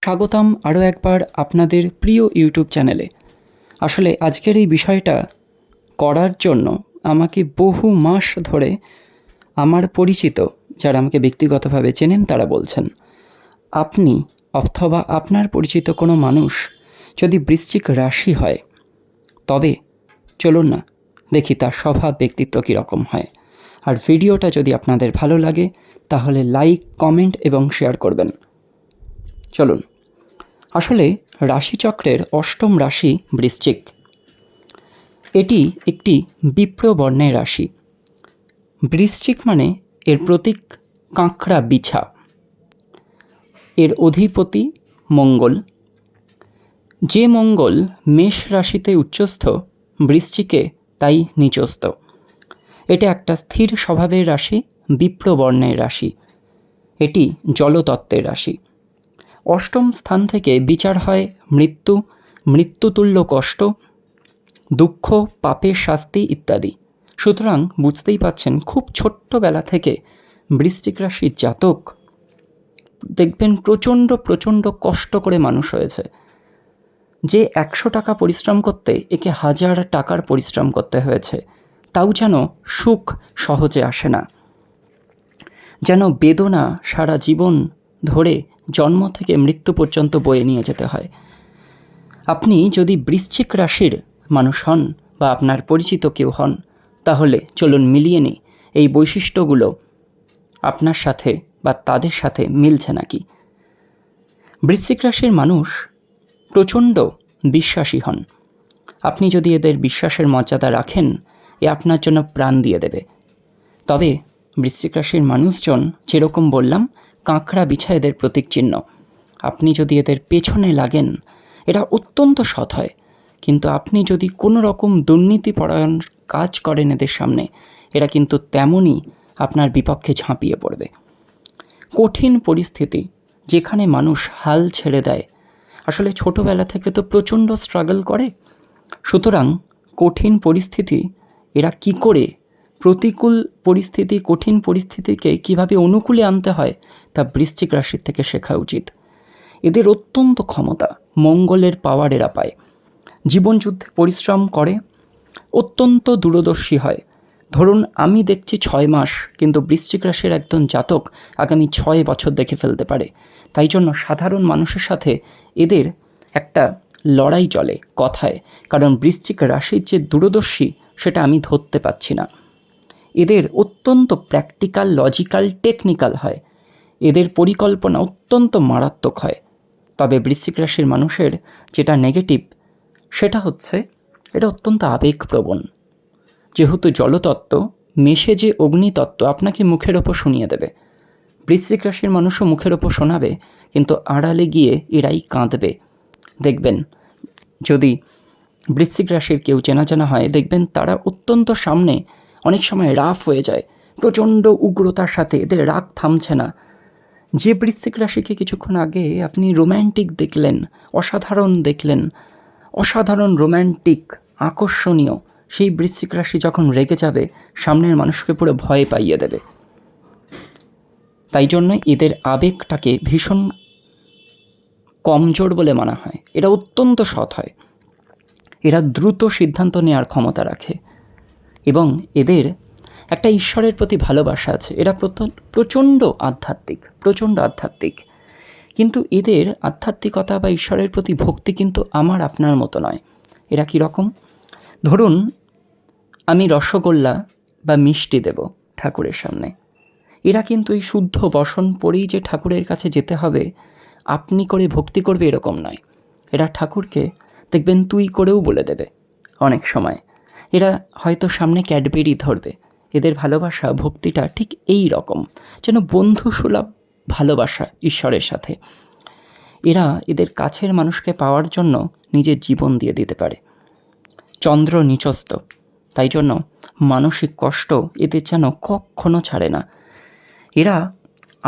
স্বাগতম আরও একবার আপনাদের প্রিয় ইউটিউব চ্যানেলে। আসলে আজকের এই বিষয়টা করার জন্য আমাকে বহু মাস ধরে আমার পরিচিত যারা আমাকে ব্যক্তিগতভাবে চেনেন তারা বলছেন, আপনি অথবা আপনার পরিচিত কোনো মানুষ যদি বৃশ্চিক রাশি হয় তবে চলুন না দেখি তার স্বভাব ব্যক্তিত্ব কীরকম হয়। আর ভিডিওটা যদি আপনাদের ভালো লাগে তাহলে লাইক, কমেন্ট এবং শেয়ার করবেন। চলুন, আসলে রাশিচক্রের অষ্টম রাশি বৃশ্চিক। এটি একটি বিপ্র বর্ণের রাশি। বৃশ্চিক মানে এর প্রতীক কাঁকড়া বিছা। এর অধিপতি মঙ্গল। যে মঙ্গল মেষ রাশিতে উচ্চস্থ, বৃশ্চিকে তাই নিচস্থ। এটা একটা স্থির স্বভাবের রাশি, বিপ্র বর্ণের রাশি। এটি জলতত্ত্বের রাশি। অষ্টম স্থান থেকে বিচার হয় মৃত্যু, মৃত্যুতুল্য কষ্ট, দুঃখ, পাপের শাস্তি ইত্যাদি। সুতরাং বুঝতেই পাচ্ছেন, খুব ছোট্টবেলা থেকে বৃশ্চিক রাশির জাতক দেখবেন প্রচণ্ড কষ্ট করে মানুষ হয়েছে। যে 100 টাকা পরিশ্রম করতে একে 1000 টাকার পরিশ্রম করতে হয়েছে, তাও যেন সুখ সহজে আসে না, যেন বেদনা সারা জীবন ধরে জন্ম থেকে মৃত্যু পর্যন্ত বয়ে নিয়ে যেতে হয়। আপনি যদি বৃশ্চিক রাশির মানুষ হন বা আপনার পরিচিত কেউ হন, তাহলে চলুন মিলিয়ে নিই এই বৈশিষ্ট্যগুলো আপনার সাথে বা তাদের সাথে মিলছে নাকি। বৃশ্চিক রাশির মানুষ প্রচণ্ড বিশ্বাসী হন। আপনি যদি এদের বিশ্বাসের মর্যাদা রাখেন, এ আপনার জন্য প্রাণ দিয়ে দেবে। তবে বৃশ্চিক রাশির মানুষজন, যেরকম বললাম, কাঁকড়া বিছা এদের প্রতীক চিহ্ন। আপনি যদি এদের পেছনে লাগেন, এরা অত্যন্ত সৎ হয়, কিন্তু আপনি যদি কোনো রকম দুর্নীতিপরায়ণ কাজ করেন এদের সামনে, এরা কিন্তু তেমনই আপনার বিপক্ষে ঝাঁপিয়ে পড়বে। কঠিন পরিস্থিতি যেখানে মানুষ হাল ছেড়ে দেয়, আসলে ছোটোবেলা থেকে তো প্রচণ্ড স্ট্রাগল করে, সুতরাং কঠিন পরিস্থিতি এরা কি করে, প্রতিকূল পরিস্থিতি, কঠিন পরিস্থিতিকে কিভাবে অনুকূলে আনতে হয়, তা বৃশ্চিক রাশির থেকে শেখা উচিত। এদের অত্যন্ত ক্ষমতা, মঙ্গলের পাওয়ার এরা পায়। জীবনযুদ্ধে পরিশ্রম করে, অত্যন্ত দূরদর্শী হয়। ধরুন আমি দেখছি 6 মাস, কিন্তু বৃশ্চিক রাশির একজন জাতক আগামী 6 বছর দেখে ফেলতে পারে। তাই জন্য সাধারণ মানুষের সাথে এদের একটা লড়াই চলে কথায়, কারণ বৃশ্চিক রাশির যে দূরদর্শী সেটা আমি ধরতে পাচ্ছি না। এদের অত্যন্ত প্র্যাকটিক্যাল, লজিক্যাল, টেকনিক্যাল হয়। এদের পরিকল্পনা অত্যন্ত মারাত্মক হয়। তবে বৃশ্চিক রাশির মানুষের যেটা নেগেটিভ, সেটা হচ্ছে এটা অত্যন্ত আবেগপ্রবণ। যেহেতু জলতত্ত্ব, মেষে যে অগ্নিতত্ত্ব আপনাকে মুখের ওপর শুনিয়ে দেবে, বৃশ্চিক রাশির মানুষও মুখের ওপর শোনাবে, কিন্তু আড়ালে গিয়ে এরাই কাঁদবে। দেখবেন, যদি বৃশ্চিক রাশির কেউ চেনা হয়, দেখবেন তারা অত্যন্ত সামনে অনেক সময় রাফ হয়ে যায়, প্রচণ্ড উগ্রতার সাথে, এদের রাগ থামছে না। যে বৃশ্চিক রাশিকে কিছুক্ষণ আগে আপনি রোম্যান্টিক দেখলেন, অসাধারণ দেখলেন, অসাধারণ রোম্যান্টিক, আকর্ষণীয়, সেই বৃশ্চিক রাশি যখন রেগে যাবে, সামনের মানুষকে পুরো ভয় পাইয়ে দেবে। তাই জন্য এদের আবেগটাকে ভীষণ কমজোর বলে মানা হয়। এরা অত্যন্ত সৎ হয়, এরা দ্রুত সিদ্ধান্ত নেওয়ার ক্ষমতা রাখে, এবং এদের একটা ঈশ্বরের প্রতি ভালোবাসা আছে। এরা প্রচণ্ড আধ্যাত্মিক, কিন্তু এদের আধ্যাত্মিকতা বা ঈশ্বরের প্রতি ভক্তি কিন্তু আমার আপনার মতো নয়। এরা কীরকম, ধরুন আমি রসগোল্লা বা মিষ্টি দেব ঠাকুরের সামনে, এরা কিন্তু এই শুদ্ধ বসন পরেই যে ঠাকুরের কাছে যেতে হবে, আপনি করে ভক্তি করবে এরকম নয়। এরা ঠাকুরকে দেখবেন তুই করেও বলে দেবে। অনেক সময় এরা হয়তো সামনে ক্যাডবেরি ধরবে। এদের ভালোবাসা, ভক্তিটা ঠিক এই রকম, যেন বন্ধুসুলভ ভালোবাসা ঈশ্বরের সাথে। এরা এদের কাছের মানুষকে পাওয়ার জন্য নিজের জীবন দিয়ে দিতে পারে। চন্দ্র নিচস্থ, তাই জন্য মানসিক কষ্ট এদের যেন কখনো ছাড়ে না। এরা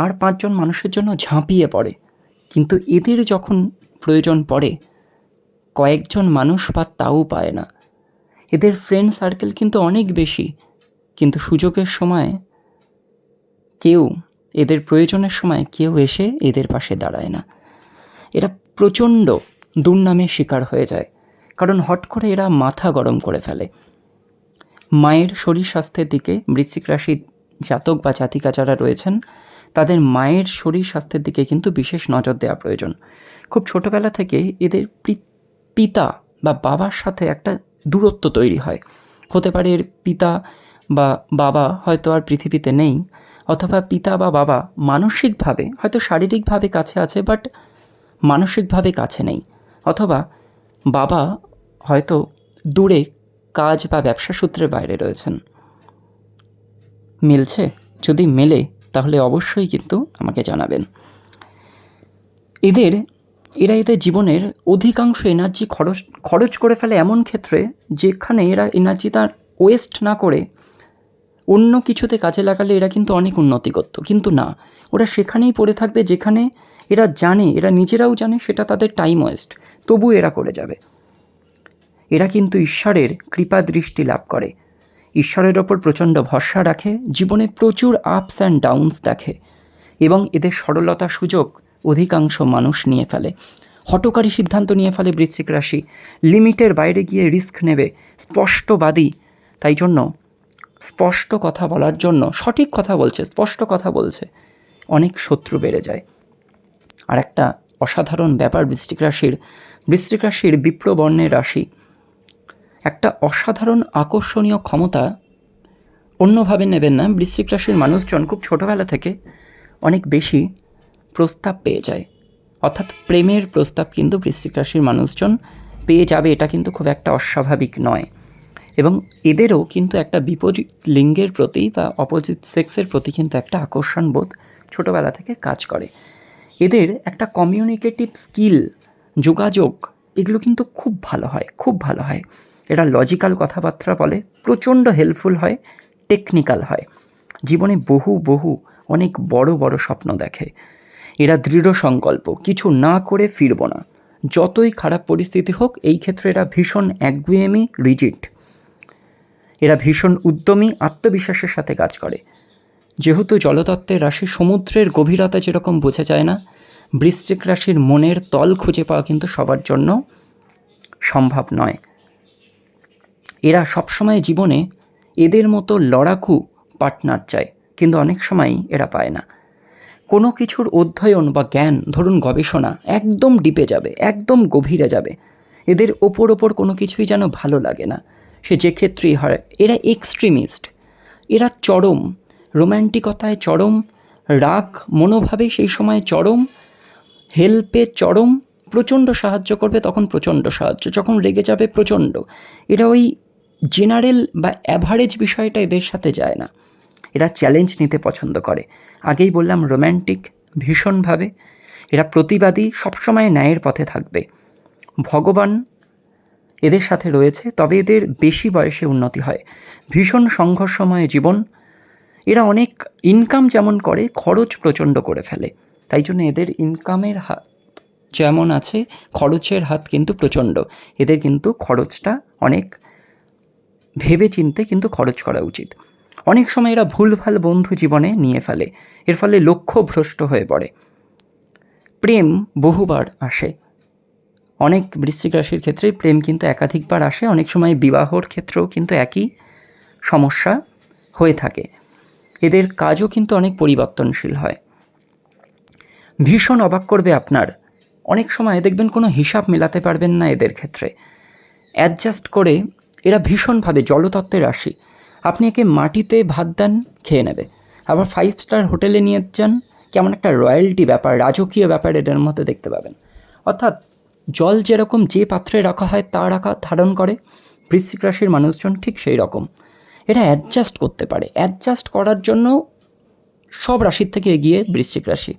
আর 5 জন মানুষের জন্য ঝাঁপিয়ে পড়ে, কিন্তু এদের যখন প্রয়োজন পড়ে কয়েকজন মানুষ বা তাও পায় না। এদের ফ্রেন্ড সার্কেল কিন্তু অনেক বেশি, কিন্তু সুযোগের সময় কেউ, এদের প্রয়োজনের সময় কেউ এসে এদের পাশে দাঁড়ায় না। এরা প্রচণ্ড দুর্নামের শিকার হয়ে যায়, কারণ হট করে এরা মাথা গরম করে ফেলে। মায়ের শরীর স্বাস্থ্যের দিকে বৃশ্চিক রাশির জাতক বা জাতিকা যারা রয়েছেন, তাদের মায়ের শরীর স্বাস্থ্যের দিকে কিন্তু বিশেষ নজর দেওয়া প্রয়োজন। খুব ছোটোবেলা থেকে এদের পিতা বা বাবার সাথে একটা দূরত্ব তৈরি হয়। হতে পারে এর পিতা বা বাবা হয়তো আর পৃথিবীতে নেই, অথবা পিতা বা বাবা মানসিকভাবে হয়তো শারীরিকভাবে কাছে আছে বাট মানসিকভাবে কাছে নেই, অথবা বাবা হয়তো দূরে কাজ বা ব্যবসা সূত্রে বাইরে রয়েছেন। মিলছে? যদি মেলে তাহলে অবশ্যই কিন্তু আমাকে জানাবেন। এরা এদের জীবনের অধিকাংশ এনার্জি খরচ করে ফেলে এমন ক্ষেত্রে যেখানে এরা এনার্জি তার ওয়েস্ট না করে অন্য কিছুতে কাজে লাগালে এরা কিন্তু অনেক উন্নতি করত, কিন্তু না, ওরা সেখানেই পড়ে থাকবে যেখানে এরা জানে, এরা নিজেরাও জানে সেটা তাদের টাইম ওয়েস্ট, তবু এরা করে যাবে। এরা কিন্তু ঈশ্বরের কৃপা দৃষ্টি লাভ করে, ঈশ্বরের ওপর প্রচণ্ড ভরসা রাখে, জীবনে প্রচুর আপস অ্যান্ড ডাউনস দেখে, এবং এদের সরলতা সুযোগ অধিকাংশ মানুষ নিয়ে ফেলে। হঠকারী সিদ্ধান্ত নিয়ে ফেলে বৃশ্চিক রাশি, লিমিটের বাইরে গিয়ে রিস্ক নেবে, স্পষ্টবাদী। তাই জন্য স্পষ্ট কথা বলার জন্য, সঠিক কথা বলছে, স্পষ্ট কথা বলছে, অনেক শত্রু বেড়ে যায়। আর একটা অসাধারণ ব্যাপার বৃশ্চিক রাশির বিপ্রবর্ণের রাশি, একটা অসাধারণ আকর্ষণীয় ক্ষমতা। অন্যভাবে নেবেন না, বৃশ্চিক রাশির মানুষজন খুব ছোটোবেলা থেকে অনেক বেশি প্রস্তাব পেয়ে যায়, অর্থাৎ প্রেমের প্রস্তাব কিন্তু বৃশ্চিক রাশির মানুষজন পেয়ে যাবে, এটা কিন্তু খুব একটা অস্বাভাবিক নয়। এবং এদেরও কিন্তু একটা বিপরীত লিঙ্গের প্রতি বা অপোজিট সেক্সের প্রতি কিন্তু একটা আকর্ষণ বোধ ছোটোবেলা থেকে কাজ করে। এদের একটা কমিউনিকেটিভ স্কিল, যোগাযোগ, এগুলো কিন্তু খুব ভালো হয়। এরা লজিক্যাল কথাবার্তা বলে, প্রচণ্ড হেল্পফুল হয়, টেকনিক্যাল হয়, জীবনে বহু অনেক বড় স্বপ্ন দেখে। এরা দৃঢ় সংকল্প, কিছু না করে ফিরব না, যতই খারাপ পরিস্থিতি হোক। এই ক্ষেত্রে এরা ভীষণ একগুঁয়েমি, রিজিড। এরা ভীষণ উদ্যমী, আত্মবিশ্বাসের সাথে কাজ করে। যেহেতু জলতত্ত্বের রাশি, সমুদ্রের গভীরতা যেরকম বোঝা যায় না, বৃশ্চিক রাশির মনের তল খুঁজে পাওয়া কিন্তু সবার জন্য সম্ভব নয়। এরা সবসময় জীবনে এদের মতো লড়াকু পার্টনার চায়, কিন্তু অনেক সময়ই এরা পায় না। কোনো কিছুর অধ্যয়ন বা জ্ঞান, ধরুন গবেষণা, একদম ডিপে যাবে, একদম গভীরে যাবে, এদের ওপর কোনো কিছুই যেন ভালো লাগে না, সে যে ক্ষেত্রেই হয়। এরা এক্সট্রিমিস্ট, এরা চরম রোম্যান্টিকতায় চরম, রাগ মনোভাবে সেই সময় চরম, হেল্পে চরম, প্রচণ্ড সাহায্য করবে তখন প্রচণ্ড সাহায্য, যখন রেগে যাবে প্রচণ্ড। এরা ওই জেনারেল বা অ্যাভারেজ বিষয়টা এদের সাথে যায় না। এরা চ্যালেঞ্জ নিতে পছন্দ করে। আগেই বললাম রোম্যান্টিক ভীষণভাবে। এরা প্রতিবাদী, সবসময় ন্যায়ের পথে থাকবে। ভগবান এদের সাথে রয়েছে, তবে এদের বেশি বয়সে উন্নতি হয়। ভীষণ সংঘর্ষময় জীবন। এরা অনেক ইনকাম যেমন করে, খরচ প্রচণ্ড করে ফেলে। তাই জন্য এদের ইনকামের হাত যেমন আছে, খরচের হাত কিন্তু প্রচণ্ড। এদের কিন্তু খরচটা অনেক ভেবে চিন্তে কিন্তু খরচ করা উচিত। অনেক সময় এরা ভুলভাল বন্ধু জীবনে নিয়ে ফেলে, এর ফলে লক্ষ্য ভ্রষ্ট হয়ে পড়ে। প্রেম বহুবার আসে, অনেক বৃশ্চিক রাশির ক্ষেত্রে প্রেম কিন্তু একাধিকবার আসে। অনেক সময় বিবাহর ক্ষেত্রেও কিন্তু একই সমস্যা হয়ে থাকে। এদের কাজও কিন্তু অনেক পরিবর্তনশীল হয়। ভীষণ অবাক করবে আপনার, অনেক সময় দেখবেন কোনো হিসাব মেলাতে পারবেন না এদের ক্ষেত্রে। অ্যাডজাস্ট করে এরা ভীষণভাবে জলতত্ত্বের রাশি। আপনি একে মাটিতে ভাত দেন, খেয়ে নেবে। আবার 5 স্টার হোটেলে নিয়ে যান, কেমন একটা রয়্যালটি ব্যাপার, রাজকীয় ব্যাপার এদের মধ্যে দেখতে পাবেন। অর্থাৎ জল যেরকম যে পাত্রে রাখা হয় তা ধারণ করে, বৃশ্চিক রাশির মানুষজন ঠিক সেই রকম। এরা অ্যাডজাস্ট করতে পারে, অ্যাডজাস্ট করার জন্য সব রাশির থেকে এগিয়ে বৃশ্চিক রাশি।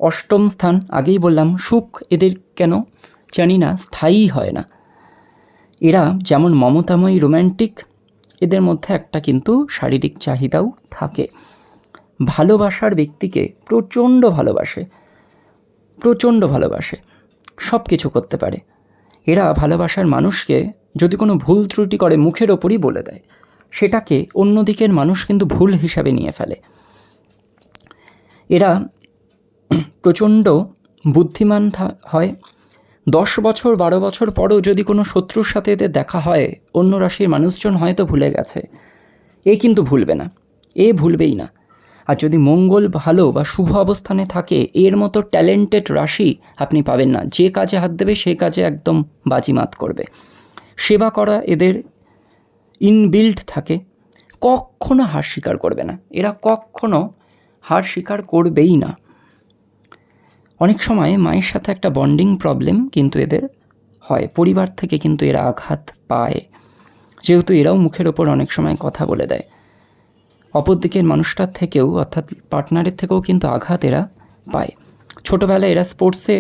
অষ্টম স্থান, আগেই বললাম, সুখ এদের কেন জানি না স্থায়ী হয় না। এরা যেমন মমতাময়ী, রোম্যান্টিক, এদের মধ্যে একটা কিন্তু শারীরিক চাহিদাও থাকে। ভালোবাসার ব্যক্তিকে প্রচণ্ড ভালোবাসে, সব কিছু করতে পারে। এরা ভালোবাসার মানুষকে যদি কোনো ভুল ত্রুটি করে মুখের ওপরই বলে দেয়, সেটাকে অন্যদিকের মানুষ কিন্তু ভুল হিসাবে নিয়ে ফেলে। এরা প্রচণ্ড বুদ্ধিমান হয়। 10 বছর 12 বছর পরেও যদি কোনো শত্রুর সাথে এদের দেখা হয়, অন্য রাশির মানুষজন হয়তো ভুলে গেছে, এ কিন্তু ভুলবে না, এ ভুলবেই না। আর যদি মঙ্গল ভালো বা শুভ অবস্থানে থাকে, এর মতো ট্যালেন্টেড রাশি আপনি পাবেন না। যে কাজে হাত দেবে সে কাজে একদম বাজিমাত করবে। সেবা করা এদের ইনবিল্ড থাকে, কখনো হার স্বীকার করবে না, এরা কখনো হার স্বীকার করবেই না। অনেক সময় মায়ের সাথে একটা বন্ডিং প্রবলেম কিন্তু এদের হয়, পরিবার থেকে কিন্তু এরা আঘাত পায়, যেহেতু এরাও মুখের ওপর অনেক সময় কথা বলে দেয়। অপর দিকের মানুষটার থেকেও, অর্থাৎ পার্টনারের থেকেও কিন্তু আঘাত এরা পায়। ছোটোবেলায় এরা স্পোর্টসে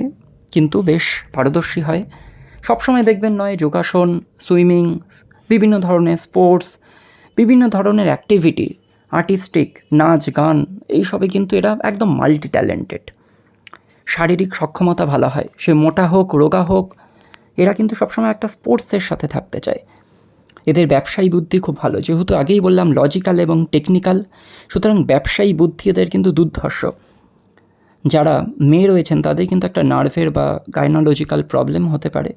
কিন্তু বেশ পারদর্শী হয়। সবসময় দেখবেন নয় যোগাসন, সুইমিং, বিভিন্ন ধরনের স্পোর্টস, বিভিন্ন ধরনের অ্যাক্টিভিটি, আর্টিস্টিক, নাচ গান, এইসবে কিন্তু এরা একদম মাল্টি ট্যালেন্টেড। শারীরিক সক্ষমতা ভালো হয়, সে মোটা হোক রোগা হোক, এরা কিন্তু সবসময় একটা স্পোর্টসের সাথে থাকতে চায়। এদের ব্যবসায়ী বুদ্ধি খুব ভালো, যেহেতু আগেই বললাম লজিক্যাল এবং টেকনিক্যাল, সুতরাং ব্যবসায়ী বুদ্ধি এদের কিন্তু দুর্ধর্ষ। যারা মেয়ে রয়েছেন তাদের কিন্তু একটা নার্ভের বা গাইনোলজিক্যাল প্রবলেম হতে পারে।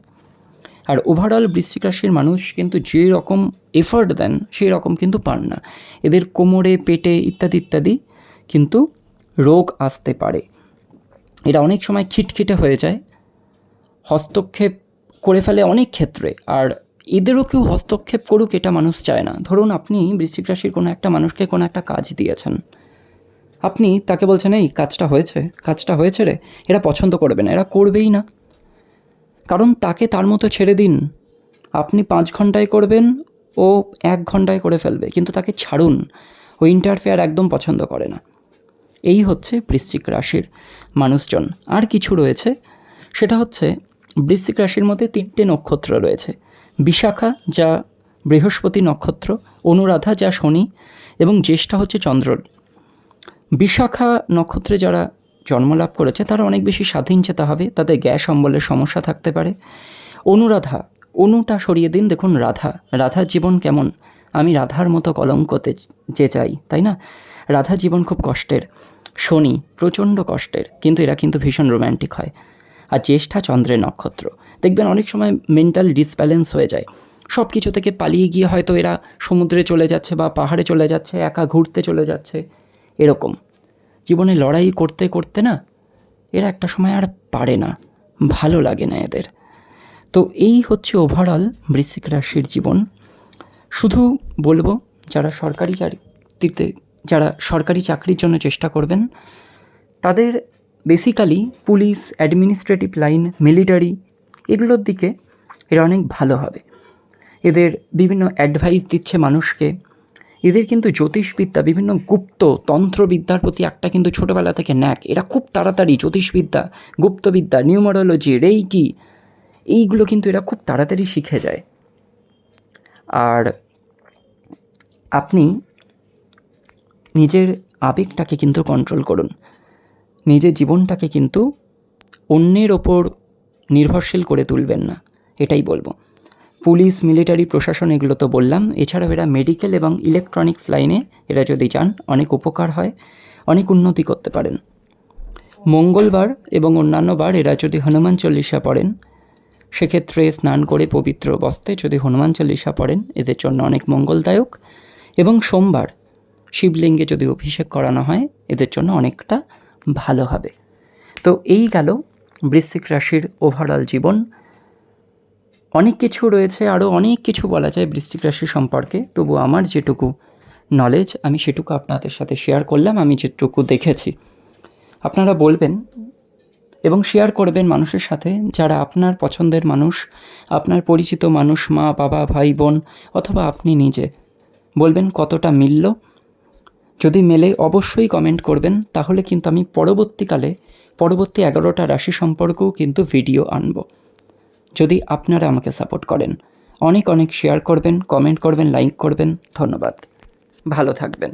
আর ওভারঅল বৃশ্চিক রাশির মানুষ কিন্তু যে রকম এফোর্ট দেন সেই রকম কিন্তু পান না। এদের কোমরে, পেটে ইত্যাদি ইত্যাদি কিন্তু রোগ আসতে পারে। এরা অনেক সময় খিটখিটে হয়ে যায়, হস্তক্ষেপ করে ফেলে অনেক ক্ষেত্রে। আর এদেরও কেউ হস্তক্ষেপ করুক এটা মানুষ চায় না। ধরুন আপনি বৃশ্চিক রাশির কোনো একটা মানুষকে কোনো একটা কাজ দিয়েছেন, আপনি তাকে বলছেন এই কাজটা হয়েছে রে, এরা পছন্দ করবে না, এরা করবেই না। কারণ তাকে তার মতো ছেড়ে দিন, আপনি 5 ঘন্টায় করবেন, ও 1 ঘন্টায় করে ফেলবে, কিন্তু তাকে ছাড়ুন, ও ইন্টারফেয়ার একদম পছন্দ করে না। এই হচ্ছে বৃশ্চিক রাশির মানুষজন। আর কিছু রয়েছে, সেটা হচ্ছে বৃশ্চিক রাশির মধ্যে 3টে নক্ষত্র রয়েছে। বিশাখা যা বৃহস্পতি নক্ষত্র, অনুরাধা যা শনি, এবং জ্যেষ্ঠা হচ্ছে চন্দ্র। বিশাখা নক্ষত্রে যারা জন্মলাভ করেছে তারা অনেক বেশি স্বাধীনচেতা হবে, তাদের গ্যাস অম্বলের সমস্যা থাকতে পারে। অনুরাধা, অনুটা সরিয়ে দিন, দেখুন রাধার জীবন কেমন, আমি রাধার মতো কলঙ্কতে যে চাই, তাই না? রাধার জীবন খুব কষ্টের। শনি প্রচণ্ড কষ্টের, কিন্তু এরা কিন্তু ভীষণ রোম্যান্টিক হয়। আর জ্যেষ্ঠা চন্দ্রের নক্ষত্র, দেখবেন অনেক সময় মেন্টাল ডিসব্যালেন্স হয়ে যায়, সব কিছু থেকে পালিয়ে গিয়ে হয়তো এরা সমুদ্রে চলে যাচ্ছে বা পাহাড়ে চলে যাচ্ছে, একা ঘুরতে চলে যাচ্ছে, এরকম জীবনে লড়াই করতে করতে না এরা একটা সময় আর পারে না, ভালো লাগে না এদের। তো এই হচ্ছে ওভারঅল বৃশ্চিক রাশির জীবন। শুধু বলবো যারা সরকারি চাকরির জন্য চেষ্টা করবেন তাদের basically police, administrative line, military, এগুলোর দিকে এরা অনেক ভালো হবে। এদের বিভিন্ন অ্যাডভাইস দিচ্ছে মানুষকে। এদের কিন্তু জ্যোতিষবিদ্যা, বিভিন্ন গুপ্ত তন্ত্রবিদ্যার প্রতি একটা কিন্তু ছোটোবেলা থেকে ন্যাক। এরা খুব তাড়াতাড়ি জ্যোতিষবিদ্যা, গুপ্তবিদ্যা, নিউমারোলজি, রেইকি, এইগুলো কিন্তু এরা খুব তাড়াতাড়ি শিখে যায়। আর আপনি নিজের আবেগটাকে কিন্তু কন্ট্রোল করুন, নিজের জীবনটাকে কিন্তু অন্যের ওপর নির্ভরশীল করে তুলবেন না, এটাই বলবো। পুলিশ, মিলিটারি, প্রশাসন, এগুলো তো বললাম। এছাড়াও এরা মেডিকেল এবং ইলেকট্রনিক্স লাইনে এরা যদি যান অনেক উপকার হয়, অনেক উন্নতি করতে পারেন। মঙ্গলবার এবং অন্যান্য বার এরা যদি হনুমান চল্লিশা পড়েন, সেক্ষেত্রে স্নান করে পবিত্র বস্ত্রে যদি হনুমান চল্লিশা পড়েন এদের জন্য অনেক মঙ্গলদায়ক। এবং সোমবার শিবলিঙ্গে যদি অভিষেক করানো হয় এদের জন্য অনেকটা ভালো হবে। তো এই গেল বৃশ্চিক রাশির ওভারঅল জীবন। অনেক কিছু রয়েছে, আরও অনেক কিছু বলা যায় বৃশ্চিক রাশি সম্পর্কে, তবু আমার যেটুকু নলেজ আমি সেটুকু আপনাদের সাথে শেয়ার করলাম, আমি যেটুকু দেখেছি। আপনারা বলবেন এবং শেয়ার করবেন মানুষের সাথে, যারা আপনার পছন্দের মানুষ, আপনার পরিচিত মানুষ, মা বাবা, ভাই বোন, অথবা আপনি নিজে, বলবেন কতটা মিলল। যদি মেলে অবশ্যই কমেন্ট করবেন, তাহলে কিন্তু আমি পরবর্তী 11টা রাশি সম্পর্কেও কিন্তু ভিডিও আনব, যদি আপনারা আমাকে সাপোর্ট করেন। অনেক শেয়ার করবেন, কমেন্ট করবেন, লাইক করবেন। ধন্যবাদ, ভালো থাকবেন।